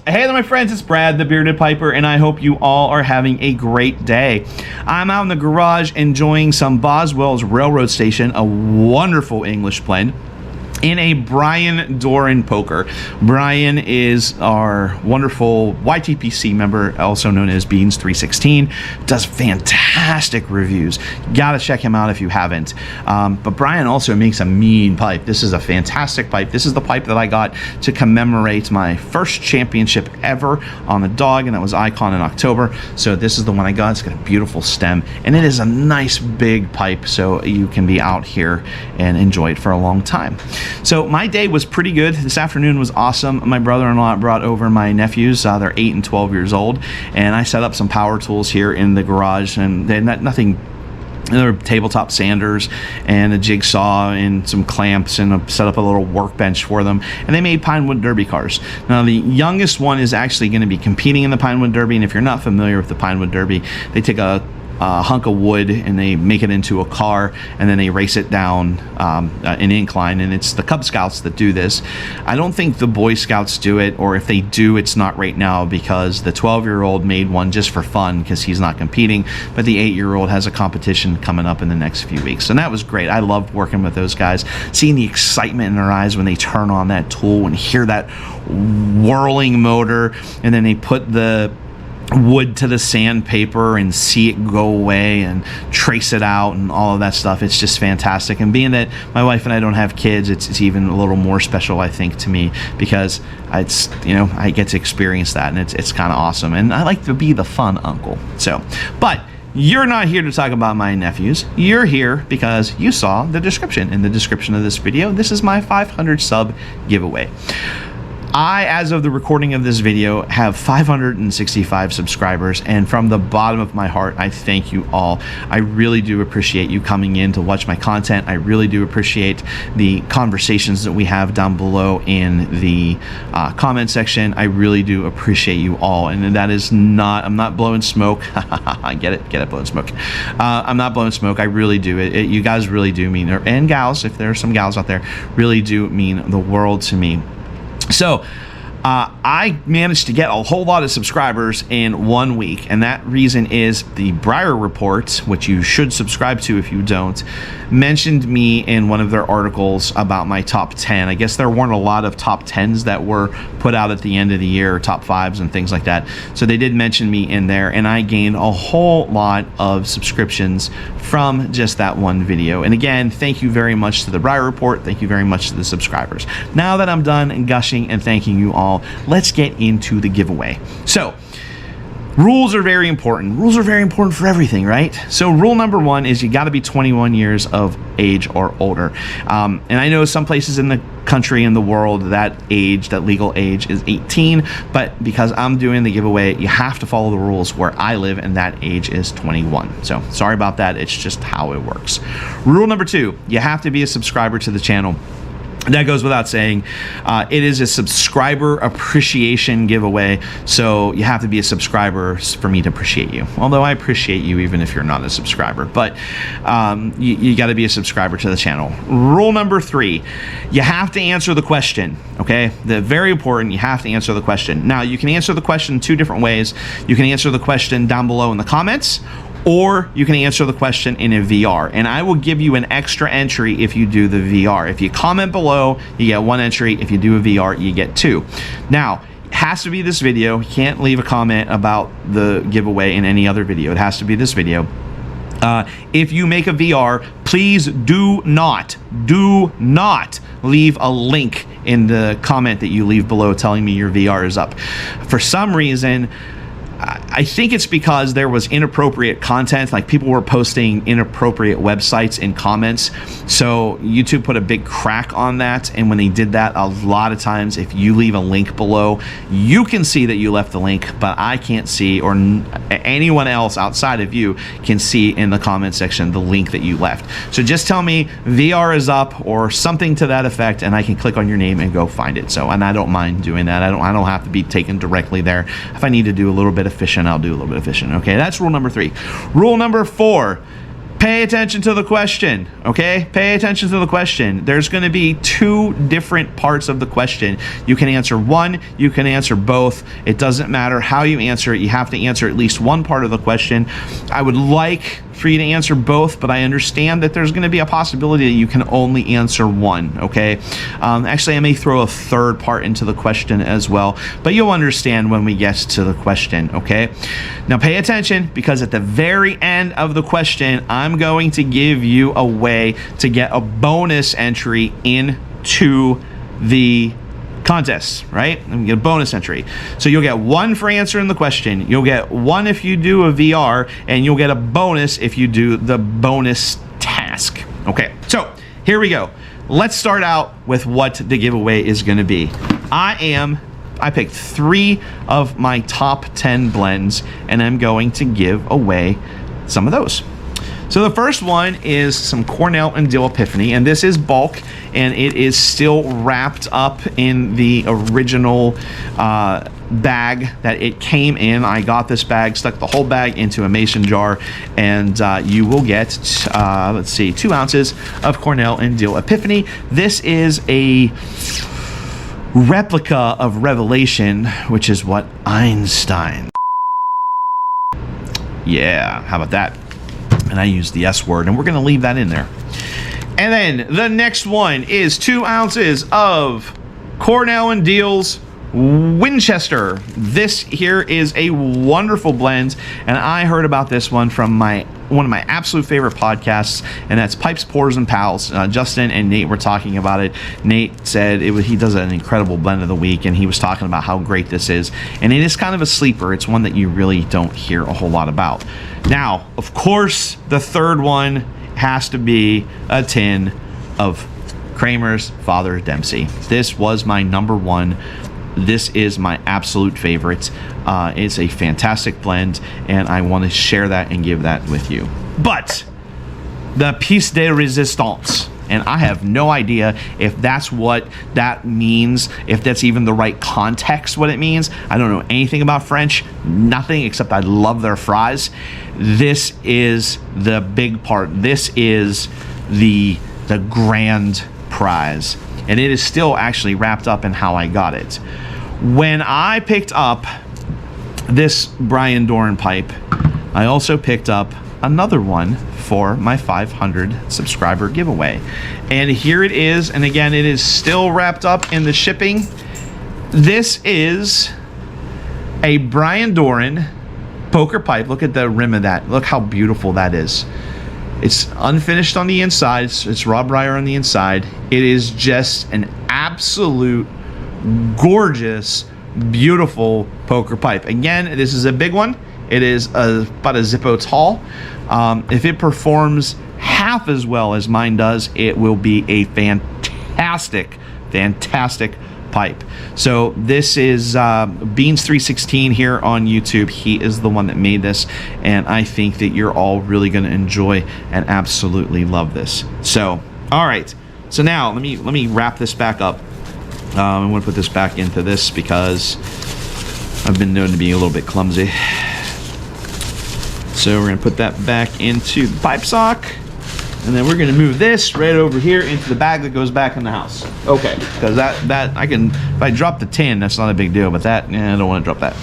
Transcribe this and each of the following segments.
Hey there, my friends, it's Brad, the Bearded Piper, and I hope you all are having a great day. I'm out in the garage enjoying some Boswell's Railroad Station, a wonderful English blend, in a Brian Doran poker. Brian is our wonderful YTPC member, also known as Beans316. Does fantastic reviews. Gotta check him out if you haven't. But Brian also makes a mean pipe. This is a fantastic pipe. This is the pipe that I got to commemorate my first championship ever on the dog, and that was Icon in October. So this is the one I got. It's got a beautiful stem, and it is a nice big pipe, so you can be out here and enjoy it for a long time. So my day was pretty good. This afternoon was awesome. My brother-in-law brought over my nephews. They're 8 and 12 years old, and I set up some power tools here in the garage, and they're nothing. There were tabletop sanders and a jigsaw and some clamps, and set up a little workbench for them, and they made Pinewood Derby cars. Now the youngest one is actually going to be competing in the Pinewood Derby, and if you're not familiar with the Pinewood Derby, they take a hunk of wood and they make it into a car, and then they race it down an incline, and it's the Cub Scouts that do this. I don't think the Boy Scouts do it, or if they do, it's not right now, because the 12-year-old made one just for fun because he's not competing, but the 8-year-old has a competition coming up in the next few weeks, and that was great. I loved working with those guys, seeing the excitement in their eyes when they turn on that tool and hear that whirling motor, and then they put the wood to the sandpaper and see it go away and trace it out and all of that stuff. It's just fantastic. And being that my wife and I don't have kids, it's even a little more special, I think, to me, because it's, you know, I get to experience that, and it's kind of awesome, and I like to be the fun uncle. So, but you're not here to talk about my nephews. You're here because you saw the description. In the description of this video, this is my 500 sub giveaway. I, as of the recording of this video, have 565 subscribers, and from the bottom of my heart, I thank you all. I really do appreciate you coming in to watch my content. I really do appreciate the conversations that we have down below in the comment section. I really do appreciate you all, and that is not, I'm not blowing smoke. Get it, blowing smoke. I'm not blowing smoke. I really do. You guys really do mean, and gals, if there are some gals out there, really do mean the world to me. So I managed to get a whole lot of subscribers in 1 week, and that reason is the Breyer Report, which you should subscribe to if you don't, mentioned me in one of their articles about my top 10. I guess there weren't a lot of top 10s that were put out at the end of the year, or top 5s and things like that, so they did mention me in there, and I gained a whole lot of subscriptions from just that one video. And again, thank you very much to the Breyer Report. Thank you very much to the subscribers. Now that I'm done gushing and thanking you all, let's get into the giveaway. So, rules are very important. Rules are very important for everything, right? So rule number 1 is you got to be 21 years of age or older. And I know some places in the country, in the world, that age, that legal age is 18, but because I'm doing the giveaway, you have to follow the rules where I live, and that age is 21. So sorry about that. It's just how it works. Rule number 2, you have to be a subscriber to the channel. That goes without saying. It is a subscriber appreciation giveaway, so you have to be a subscriber for me to appreciate you. Although I appreciate you even if you're not a subscriber, but you got to be a subscriber to the channel. Rule number 3, you have to answer the question, okay? Very important, you have to answer the question. Now, you can answer the question 2 different ways. You can answer the question down below in the comments, or you can answer the question in a VR, and I will give you an extra entry if you do the VR. If you comment below, you get 1 entry. If you do a VR, you get 2. Now, it has to be this video. You can't leave a comment about the giveaway in any other video. It has to be this video. If you make a VR, please do not leave a link in the comment that you leave below telling me your VR is up. For some reason, I think it's because there was inappropriate content, like people were posting inappropriate websites in comments, so YouTube put a big crack on that. And when they did that, a lot of times if you leave a link below, you can see that you left the link, but I can't see, or anyone else outside of you can see in the comment section the link that you left. So just tell me VR is up or something to that effect, and I can click on your name and go find it. So, and I don't mind doing that. I don't have to be taken directly there. If I need to do a little bit of fishing, I'll do a little bit of fishing. Okay, that's rule number 3. Rule number 4, Pay attention to the question, okay? Pay attention to the question. There's going to be two different parts of the question. You can answer one, you can answer both. It doesn't matter how you answer it. You have to answer at least one part of the question. I would like for you to answer both, but I understand that there's going to be a possibility that you can only answer one, okay? Actually, I may throw a third part into the question as well, but you'll understand when we get to the question, okay? Now pay attention, because at the very end of the question, I'm going to give you a way to get a bonus entry into the contest, right? And get a bonus entry. So you'll get one for answering the question. You'll get one if you do a VR, and you'll get a bonus if you do the bonus task. Okay, so here we go. Let's start out with what the giveaway is going to be. I picked 3 of my top 10 blends, and I'm going to give away some of those. So the first one is some Cornell and Dill Epiphany, and this is bulk, and it is still wrapped up in the original bag that it came in. I got this bag, stuck the whole bag into a mason jar, and you will get, let's see, 2 ounces of Cornell and Dill Epiphany. This is a replica of Revelation, which is what Einstein. Yeah, how about that? And I used the S word, and we're going to leave that in there. And then the next one is 2 ounces of Cornell and Dill's Winchester. This here is a wonderful blend, and I heard about this one from one of my absolute favorite podcasts, and that's Pipes, Pours, and Pals. Justin and Nate were talking about it. Nate said he does an incredible blend of the week, and he was talking about how great this is. And it is kind of a sleeper. It's one that you really don't hear a whole lot about. Now, of course, the third one has to be a tin of Kramer's Father Dempsey. This was my number one. This is my absolute favorite. It's a fantastic blend, and I want to share that and give that with you. But the pièce de résistance, and I have no idea if that's what that means, if that's even the right context what it means. I don't know anything about French, nothing, except I love their fries. This is the big part. This is the grand prize, and it is still actually wrapped up in how I got it. When I picked up this Brian Doran pipe, I also picked up another one for my 500 subscriber giveaway. And here it is, and again, it is still wrapped up in the shipping. This is a Brian Doran poker pipe. Look at the rim of that. Look how beautiful that is. It's unfinished on the inside. It's raw briar on the inside. It is just an absolute gorgeous, beautiful poker pipe. Again, this is a big one. It is about a Zippo tall. If it performs half as well as mine does, it will be a fantastic pipe. So this is Beans316 here on YouTube. He is the one that made this, and I think that you're all really going to enjoy and absolutely love this. So, all right. So now let me wrap this back up. I'm going to put this back into this because I've been known to be a little bit clumsy. So we're going to put that back into the pipe sock, and then we're going to move this right over here into the bag that goes back in the house. Okay, because that I can, if I drop the tin, that's not a big deal, but that, I don't want to drop that.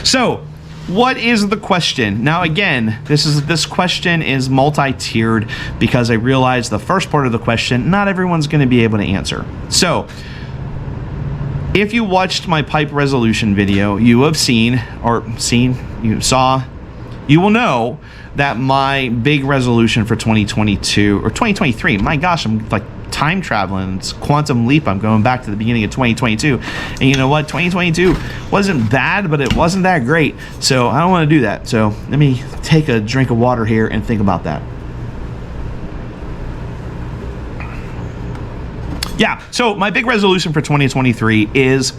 So what is the question? Now again, this question is multi-tiered because I realized the first part of the question, not everyone's going to be able to answer. So if you watched my pipe resolution video, you have you will know that my big resolution for 2022 or 2023, my gosh, I'm like time traveling. It's quantum leap. I'm going back to the beginning of 2022. And you know what? 2022 wasn't bad, but it wasn't that great. So I don't want to do that. So let me take a drink of water here and think about that. Yeah, so my big resolution for 2023 is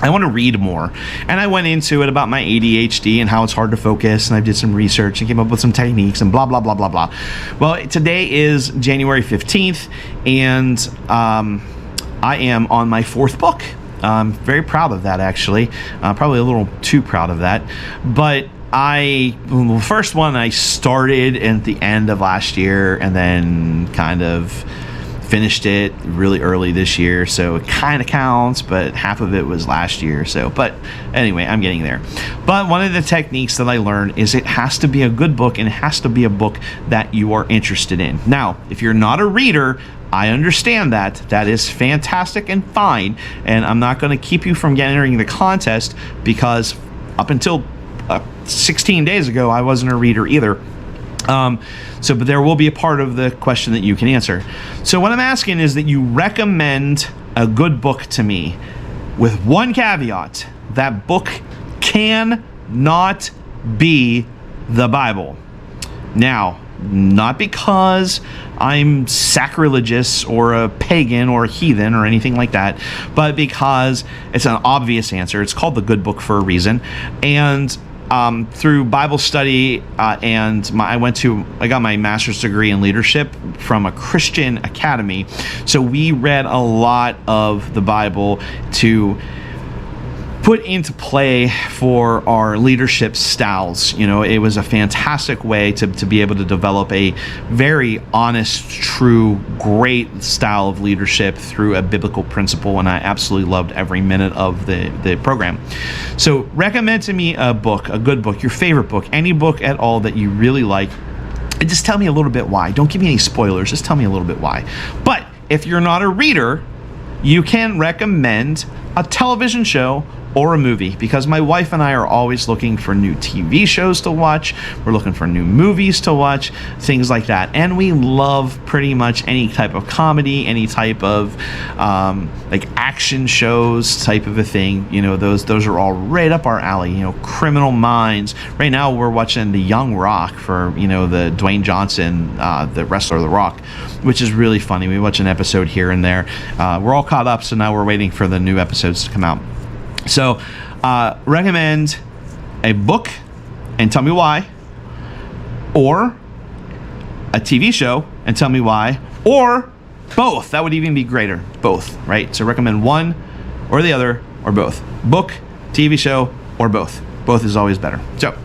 I want to read more. And I went into it about my ADHD and how it's hard to focus, and I did some research and came up with some techniques and blah, blah, blah, blah, blah. Well, today is January 15th, and I am on my 4th book. I'm very proud of that, actually. Probably a little too proud of that. But the first one I started at the end of last year and then kind of finished it really early this year, so it kind of counts, but half of it was last year. So, but anyway, I'm getting there. But one of the techniques that I learned is it has to be a good book, and it has to be a book that you are interested in. Now, if you're not a reader, I understand that. That is fantastic and fine, and I'm not going to keep you from entering the contest, because up until 16 days ago, I wasn't a reader either. But there will be a part of the question that you can answer. So what I'm asking is that you recommend a good book to me, with one caveat: that book cannot be the Bible. Now, not because I'm sacrilegious or a pagan or a heathen or anything like that, but because it's an obvious answer. It's called the good book for a reason. And through Bible study I got my master's degree in leadership from a Christian academy. So we read a lot of the Bible to put into play for our leadership styles. You know, it was a fantastic way to be able to develop a very honest, true, great style of leadership through a biblical principle, and I absolutely loved every minute of the program. So recommend to me a book, a good book, your favorite book, any book at all that you really like, and just tell me a little bit why. Don't give me any spoilers, just tell me a little bit why. But if you're not a reader, you can recommend a television show or a movie, because my wife and I are always looking for new TV shows to watch. We're looking for new movies to watch, things like that. And we love pretty much any type of comedy, any type of like action shows type of a thing. You know, those are all right up our alley. You know, Criminal Minds. Right now we're watching The Young Rock for, you know, the Dwayne Johnson, the wrestler The Rock, which is really funny. We watch an episode here and there. We're all caught up, so now we're waiting for the new episodes to come out. So, recommend a book and tell me why, or a TV show and tell me why, or both. That would even be greater. Both, right? So recommend one or the other, or both. Book, TV show, or both. Both is always better. So,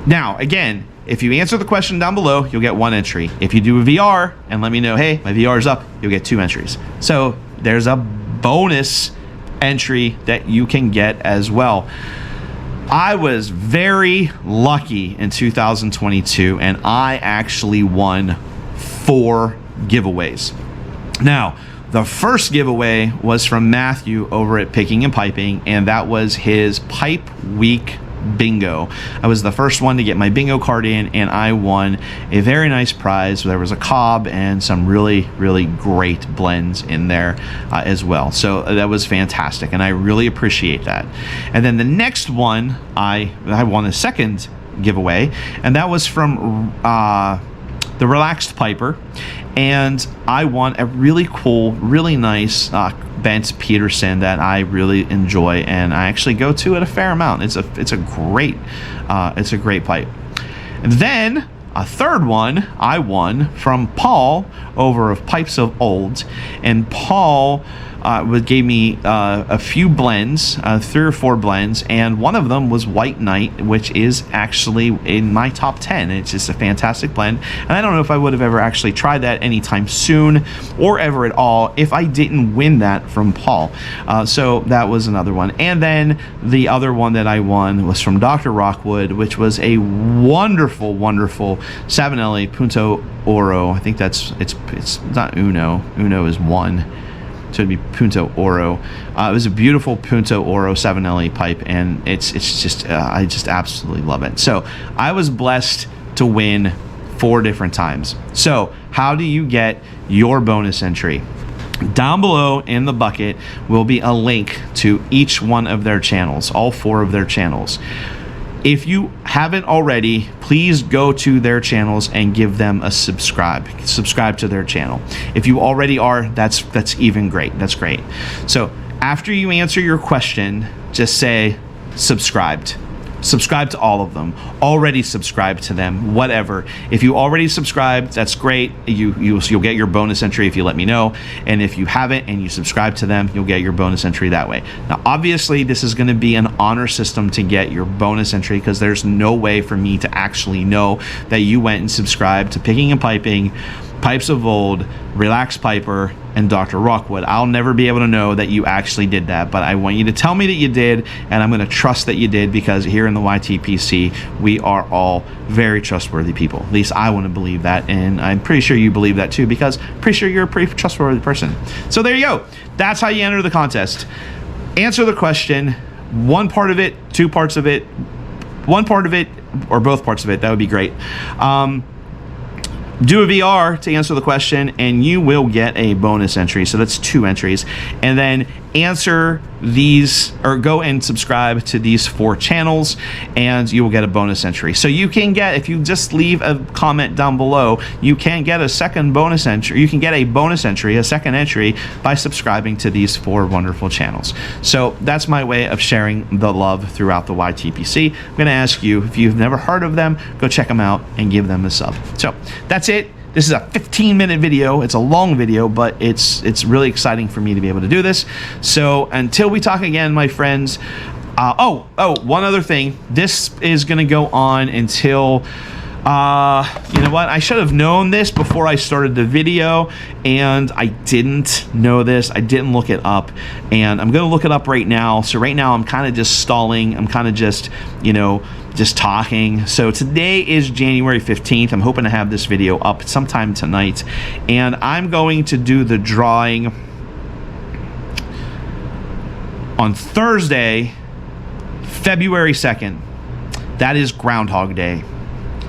now, again, if you answer the question down below, you'll get one entry. If you do a VR and let me know, hey, my VR is up, you'll get 2 entries. So, there's a bonus entry that you can get as well. I was very lucky in 2022, and I actually won 4 giveaways. Now, the first giveaway was from Matthew over at Picking and Piping, and that was his Pipe Week bingo. I was the first one to get my bingo card in, and I won a very nice prize. There was a cob and some really, really great blends in there as well. So that was fantastic, and I really appreciate that. And then the next one, I won a second giveaway, and that was from the Relaxed Piper, and I won a really cool, really nice Bent Peterson that I really enjoy, and I actually go to it a fair amount. It's a great pipe. And then a third one I won from Paul over of Pipes of Old, and Paul gave me a few blends, 3 or 4 blends, and one of them was White Knight, which is actually in my top 10. It's just a fantastic blend, and I don't know if I would have ever actually tried that anytime soon or ever at all if I didn't win that from Paul. So that was another one. And then the other one that I won was from Dr. Rockwood, which was a wonderful, wonderful Savinelli Punto Oro. I think it's not Uno. Uno is 1. So it'd be Punto Oro. It was a beautiful Punto Oro Savinelli pipe, and it's just I just absolutely love it. So I was blessed to win 4 different times. So how do you get your bonus entry? Down below in the bucket will be a link to each one of their channels, all 4 of their channels. If you haven't already, please go to their channels and give them a subscribe. Subscribe to their channel. If you already are, that's even great. That's great. So after you answer your question, just say subscribed. subscribe to all of them, already subscribe to them, whatever. If you already subscribed, that's great. You'll get your bonus entry if you let me know. And if you haven't and you subscribe to them, you'll get your bonus entry that way. Now, obviously, this is going to be an honor system to get your bonus entry, because there's no way for me to actually know that you went and subscribed to Picking and Piping, Pipes of Old, Relax Piper, and Dr. Rockwood. I'll never be able to know that you actually did that, but I want you to tell me that you did, and I'm going to trust that you did, because here in the YTPC, we are all very trustworthy people. At least I want to believe that, and I'm pretty sure you believe that too, because I'm pretty sure you're a pretty trustworthy person. So there you go. That's how you enter the contest. Answer the question, one part of it, two parts of it, one part of it, or both parts of it. That would be great. Do a VR to answer the question, and you will get a bonus entry. So that's 2 entries. And then answer these, or go and subscribe to these 4 channels, and you will get a bonus entry. So you can get, if you just leave a comment down below, you can get a second bonus entry. You can get a bonus entry, a second entry, by subscribing to these 4 wonderful channels. So that's my way of sharing the love throughout the YTPC. I'm going to ask you, if you've never heard of them, go check them out and give them a sub. So that's it. This is a 15-minute video. It's a long video, but it's really exciting for me to be able to do this. So until we talk again, my friends. One other thing. This is going to go on until... you know what? I should have known this before I started the video, and I didn't know this. I didn't look it up, and I'm going to look it up right now. So right now I'm kind of just stalling. I'm kind of just, just talking. So today is January 15th. I'm hoping to have this video up sometime tonight, and I'm going to do the drawing on Thursday, February 2nd. That is Groundhog Day.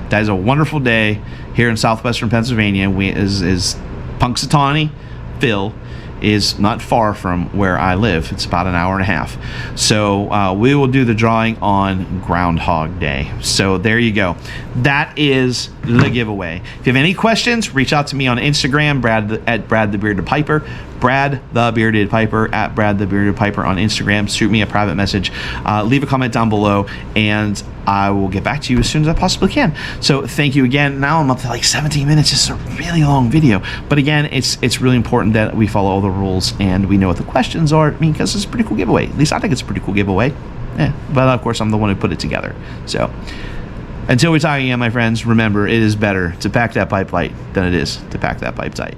That is a wonderful day here in southwestern Pennsylvania. Is Punxsutawney Phil is not far from where I live. It's about an hour and a half. So we will do the drawing on Groundhog Day. So there you go. That is the giveaway. If you have any questions, reach out to me on Instagram, Brad the Bearded Piper. Brad the Bearded Piper at Brad the Bearded Piper on Instagram. Shoot me a private message. Leave a comment down below, and I will get back to you as soon as I possibly can. So thank you again. Now I'm up to like 17 minutes. It's a really long video, but again, it's really important that we follow all the rules and we know what the questions are. Because it's a pretty cool giveaway. At least I think it's a pretty cool giveaway. But of course, I'm the one who put it together. So until we talk again, my friends, remember, it is better to pack that pipe light than it is to pack that pipe tight.